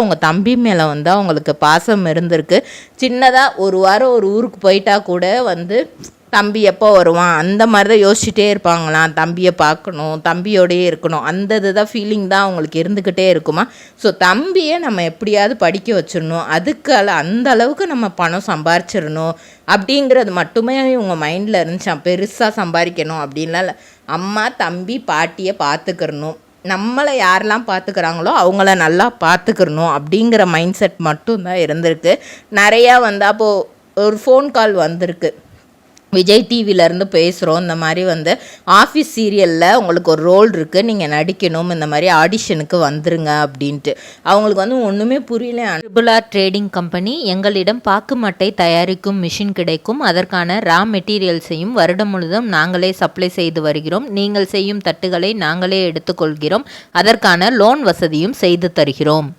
அவங்க தம்பி மேலே வந்து அவங்களுக்கு பாசம் இருந்திருக்கு. சின்னதாக ஒரு வாரம் ஒரு ஊருக்கு போயிட்டா கூட வந்து தம்பி எப்போ வருவான் அந்த மாதிரி தான் யோசிச்சுட்டே இருப்பாங்களாம். தம்பியை பார்க்கணும், தம்பியோடையே இருக்கணும், அந்த இதுதான் ஃபீலிங் தான் அவங்களுக்கு இருந்துக்கிட்டே இருக்குமா. ஸோ தம்பியை நம்ம எப்படியாவது படிக்க வச்சிடணும், அதுக்கு அந்த அளவுக்கு நம்ம பணம் சம்பாரிச்சிடணும் அப்படிங்கிறது மட்டுமே இவங்க மைண்டில் இருந்துச்சான். பெருசாக சம்பாதிக்கணும் அப்படின்லாம் இல்லை. அம்மா தம்பி பாட்டியை பார்த்துக்கிறணும், நம்மளை யாரெல்லாம் பார்த்துக்கிறாங்களோ அவங்கள நல்லா பார்த்துக்கிறணும் அப்படிங்கிற மைண்ட் செட் மட்டும்தான் இருந்திருக்கு. நிறையா வந்து அப்போது ஒரு ஃபோன் கால் வந்திருக்கு, விஜய் டிவிலேருந்து பேசுகிறோம், இந்த மாதிரி வந்து ஆஃபீஸ் சீரியலில் உங்களுக்கு ஒரு ரோல் இருக்குது, நீங்கள் நடிக்கணும், இந்த மாதிரி ஆடிஷனுக்கு வந்துருங்க அப்படின்ட்டு. அவங்களுக்கு வந்து ஒன்றுமே புரியல. ட்ரிபிள்-ஆர் ட்ரேடிங் கம்பெனி, எங்களிடம் பாக்கு மட்டை தயாரிக்கும் மிஷின் கிடைக்கும், அதற்கான ரா மெட்டீரியல்ஸையும் வருடம் முழுதும் நாங்களே சப்ளை செய்து வருகிறோம், நீங்கள் செய்யும் தட்டுகளை நாங்களே எடுத்துக்கொள்கிறோம், அதற்கான லோன் வசதியும் செய்து தருகிறோம்.